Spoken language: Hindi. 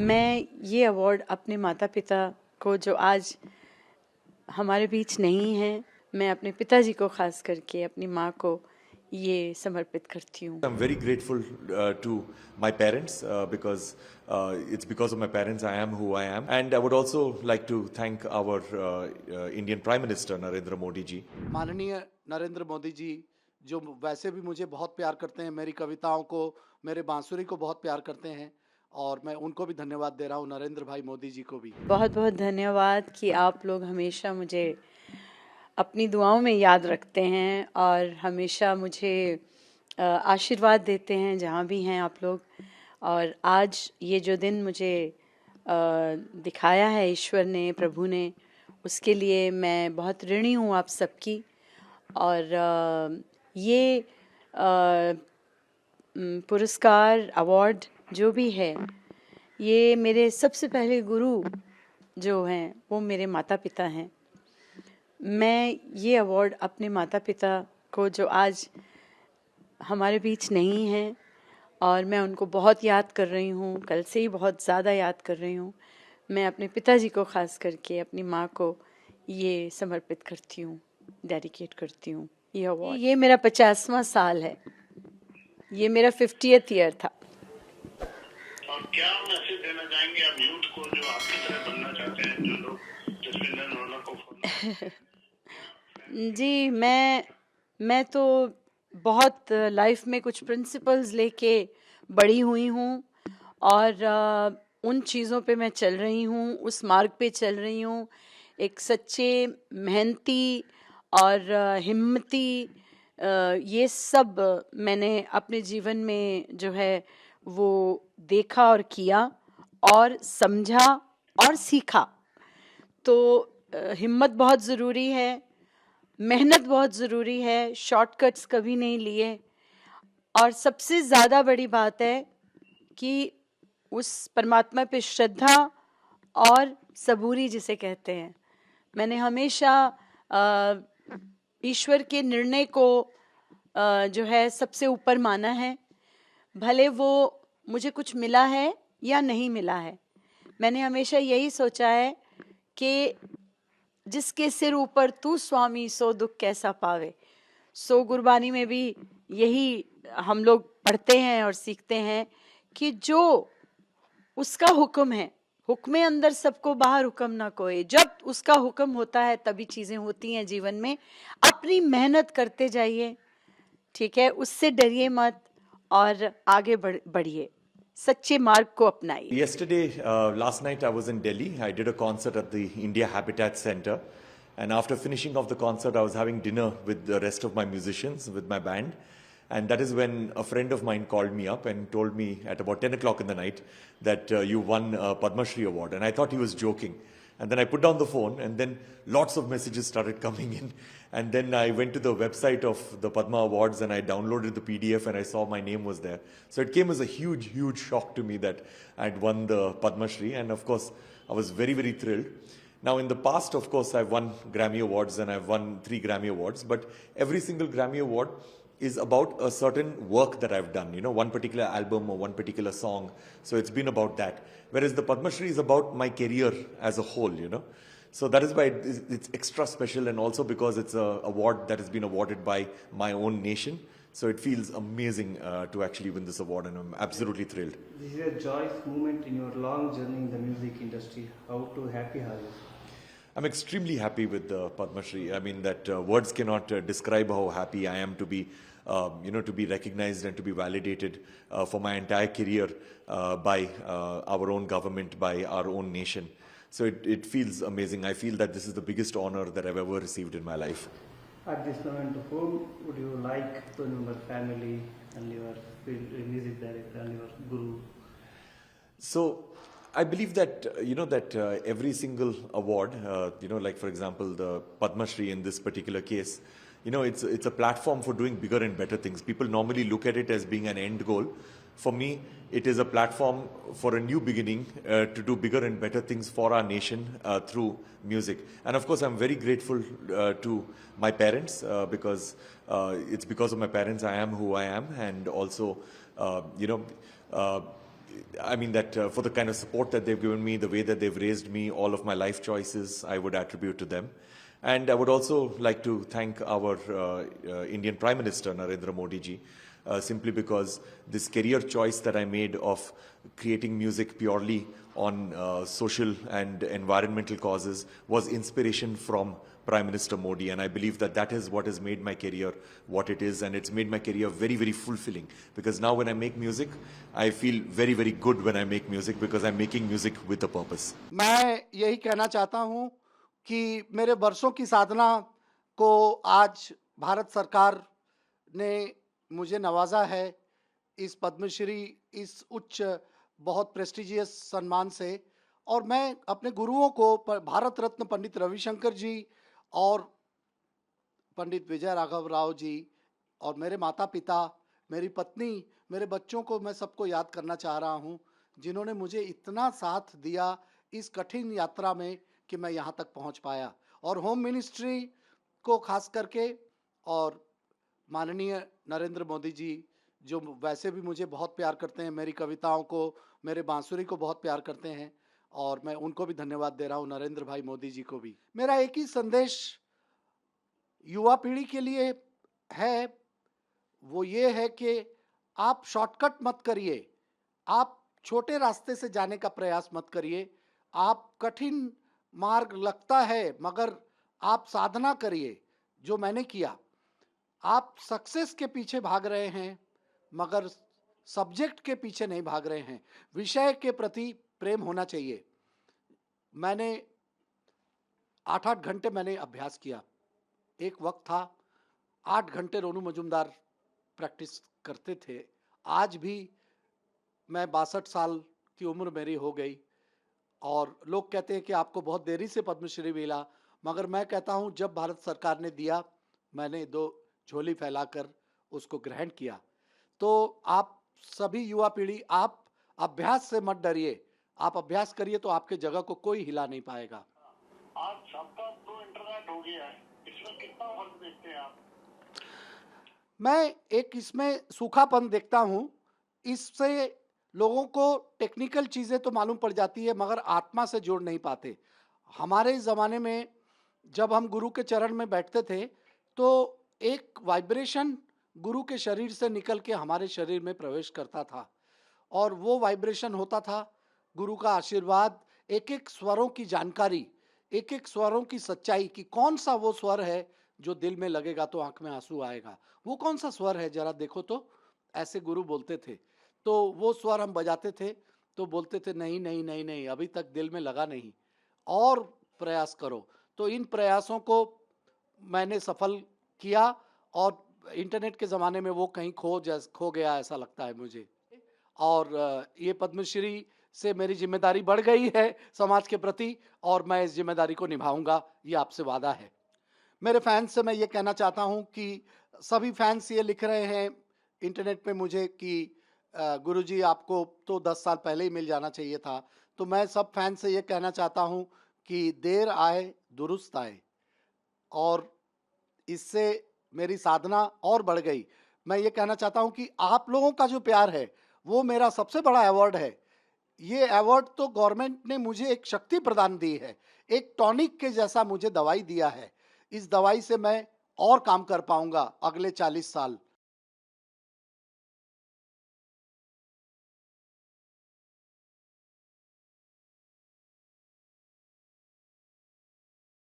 मैं ये अवार्ड अपने माता-पिता को, जो आज हमारे बीच नहीं हैं, मैं अपने पिताजी को ख़ास करके अपनी माँ को ये समर्पित करती हूँ। I'm very grateful to my parents because it's because of my parents I am who I am. And I would also like to thank our Indian Prime Minister Narendra Modi ji. माननीय नरेंद्र मोदी जी, जो वैसे भी मुझे बहुत प्यार करते हैं, मेरी कविताओं को, मेरे बांसुरी को बहुत प्यार करते हैं, और मैं उनको भी धन्यवाद दे रहा हूँ, नरेंद्र भाई मोदी जी को भी। बहुत बहुत धन्यवाद कि आप लोग हमेशा मुझे अपनी दुआओं में याद रखते हैं और हमेशा मुझे आशीर्वाद देते हैं जहाँ भी हैं आप लोग। और आज ये जो दिन मुझे दिखाया है ईश्वर ने, प्रभु ने, उसके लिए मैं बहुत ऋणी हूँ आप सबकी। और ये पुरस्कार, अवार्ड जो भी है, ये मेरे सबसे पहले गुरु जो हैं वो मेरे माता पिता हैं। मैं ये अवार्ड अपने माता पिता को, जो आज हमारे बीच नहीं हैं, और मैं उनको बहुत याद कर रही हूँ, कल से ही बहुत ज़्यादा याद कर रही हूँ, मैं अपने पिताजी को ख़ास करके अपनी माँ को ये समर्पित करती हूँ, डेडिकेट करती हूँ ये अवार्ड। ये मेरा 50वां साल है, ये मेरा 50th ईयर था। और क्या मैसेज देना चाहेंगे आप यूथ को जो आपकी तरह बनना चाहते हैं, जो लोग जसविंदर नरोला को फॉलो? जी, मैं तो बहुत लाइफ में कुछ प्रिंसिपल्स लेके बड़ी हुई हूँ, और उन चीज़ों पे मैं चल रही हूँ, उस मार्ग पे चल रही हूँ। एक सच्चे, मेहनती और हिम्मती, ये सब मैंने अपने जीवन में जो है वो देखा और किया और समझा और सीखा। तो हिम्मत बहुत ज़रूरी है, मेहनत बहुत ज़रूरी है, शॉर्टकट्स कभी नहीं लिए, और सबसे ज़्यादा बड़ी बात है कि उस परमात्मा पे श्रद्धा और सबूरी जिसे कहते हैं। मैंने हमेशा ईश्वर के निर्णय को जो है सबसे ऊपर माना है, भले वो मुझे कुछ मिला है या नहीं मिला है। मैंने हमेशा यही सोचा है कि जिसके सिर ऊपर तू स्वामी सो दुख कैसा पावे। सो गुरबानी में भी यही हम लोग पढ़ते हैं और सीखते हैं कि जो उसका हुक्म है, हुक्मे अंदर सबको बाहर हुक्म ना कोई। जब उसका हुक्म होता है तभी चीज़ें होती हैं जीवन में। अपनी मेहनत करते जाइए, ठीक है, उससे डरिए मत और आगे बढ़िए, सच्चे मार्ग को अपनाइए। Yesterday, last night I was in Delhi. I did a concert at the India Habitat Center. And after finishing off the concert, I was having dinner with the rest of my musicians, with my band. And that is when a friend of mine called me up and told me at about 10 o'clock in the night that you won a Padma Shri award. And I thought he was joking. And then I put down the phone, and then lots of messages started coming in. And then I went to the website of the Padma Awards and I downloaded the PDF and I saw my name was there. So it came as a huge, huge shock to me that I'd won the Padma Shri. And of course, I was very, very thrilled. Now, in the past, of course, I've won Grammy Awards and I've won 3 Grammy Awards. But every single Grammy Award is about a certain work that I've done, one particular album or one particular song. So it's been about that. Whereas the Padma Shri is about my career as a whole, So that is why it's extra special, and also because it's an award that has been awarded by my own nation. So it feels amazing to actually win this award, and I'm absolutely thrilled. This is a joyous moment in your long journey in the music industry. How happy are you? I'm extremely happy with the Padma Shri. I mean that words cannot describe how happy I am to be, to be recognized and to be validated for my entire career by our own government, by our own nation. So it feels amazing. I feel that this is the biggest honor that I've ever received in my life. At this moment, whom would you like to remember, family and your music director and your guru? So I believe that, every single award, like for example, the Padma Shri in this particular case, it's a platform for doing bigger and better things. People normally look at it as being an end goal. For me, it is a platform for a new beginning to do bigger and better things for our nation through music. And of course, I'm very grateful to my parents because it's because of my parents I am who I am. And also, I mean that for the kind of support that they've given me, the way that they've raised me, all of my life choices, I would attribute to them. And I would also like to thank our Indian Prime Minister, Narendra Modi ji, simply because this career choice that I made of creating music purely on social and environmental causes was inspiration from Prime Minister Modi, and I believe that that is what has made my career what it is, and it's made my career very, very fulfilling. Because now when I make music, I feel very, very good when I make music because I'm making music with a purpose. मैं यही कहना चाहता हूं कि मेरे वर्षों की साधना को आज भारत सरकार ने मुझे नवाजा है इस पद्मश्री, इस उच्च बहुत प्रेस्टिजियस सम्मान से। और मैं अपने गुरुओं को भारत रत्न पंडित रविशंकर जी और पंडित विजय राघव राव जी और मेरे माता पिता, मेरी पत्नी, मेरे बच्चों को मैं सबको याद करना चाह रहा हूं, जिन्होंने मुझे इतना साथ दिया इस कठिन यात्रा में कि मैं यहां तक पहुंच पाया। और होम मिनिस्ट्री को खास करके, और माननीय नरेंद्र मोदी जी जो वैसे भी मुझे बहुत प्यार करते हैं, मेरी कविताओं को, मेरे बांसुरी को बहुत प्यार करते हैं, और मैं उनको भी धन्यवाद दे रहा हूं, नरेंद्र भाई मोदी जी को भी। मेरा एक ही संदेश युवा पीढ़ी के लिए है, वो ये है कि आप शॉर्टकट मत करिए, आप छोटे रास्ते से जाने का प्रयास मत करिए। आप कठिन मार्ग लगता है मगर आप साधना करिए, जो मैंने किया। आप सक्सेस के पीछे भाग रहे हैं मगर सब्जेक्ट के पीछे नहीं भाग रहे हैं, विषय के प्रति प्रेम होना चाहिए। मैंने 8-8 घंटे मैंने अभ्यास किया। एक वक्त था 8 घंटे रोनू मजूमदार प्रैक्टिस करते थे। आज भी मैं 62 साल की उम्र मेरी हो गई और लोग कहते हैं कि आपको बहुत देरी से पद्मश्री मिला, मगर मैं कहता हूं जब भारत सरकार ने दिया, मैंने 2 झोली फैलाकर उसको ग्रहण किया। तो आप सभी युवा पीढ़ी, आप अभ्यास से मत डरिए, आप अभ्यास करिए तो आपके जगह को कोई हिला नहीं पाएगा। आज सबका तो इंटरनेट हो गया है, इसमें कितना फर्क देखते हैं आप? मैं एक इसमें सूखापन देखता हूं। इससे लोगों को टेक्निकल चीजें तो मालूम पड़ जाती है मगर आत्मा से जोड़ नहीं पाते। हमारे ज़माने में जब हम गुरु के चरण में बैठते थे तो एक वाइब्रेशन गुरु के शरीर से निकल के हमारे शरीर में प्रवेश करता था, और वो वाइब्रेशन होता था गुरु का आशीर्वाद, एक एक स्वरों की जानकारी, एक एक स्वरों की सच्चाई कि कौन सा वो स्वर है जो दिल में लगेगा तो आंख में आंसू आएगा, वो कौन सा स्वर है जरा देखो तो, ऐसे गुरु बोलते थे। तो वो स्वर हम बजाते थे तो बोलते थे नहीं नहीं नहीं नहीं, अभी तक दिल में लगा नहीं, और प्रयास करो। तो इन प्रयासों को मैंने सफल किया और इंटरनेट के ज़माने में वो कहीं खो गया ऐसा लगता है मुझे। और ये पद्मश्री से मेरी जिम्मेदारी बढ़ गई है समाज के प्रति, और मैं इस जिम्मेदारी को निभाऊंगा, ये आपसे वादा है। मेरे फैंस से मैं ये कहना चाहता हूँ कि सभी फैंस ये लिख रहे हैं इंटरनेट पे मुझे कि गुरुजी आपको तो 10 साल पहले ही मिल जाना चाहिए था। तो मैं सब फैंस से ये कहना चाहता हूँ कि देर आए दुरुस्त आए, और इससे मेरी साधना और बढ़ गई। मैं ये कहना चाहता हूँ कि आप लोगों का जो प्यार है वो मेरा सबसे बड़ा अवार्ड है। ये अवार्ड तो गवर्नमेंट ने मुझे एक शक्ति प्रदान दी है, एक टॉनिक के जैसा मुझे दवाई दिया है। इस दवाई से मैं और काम कर पाऊंगा अगले 40 साल।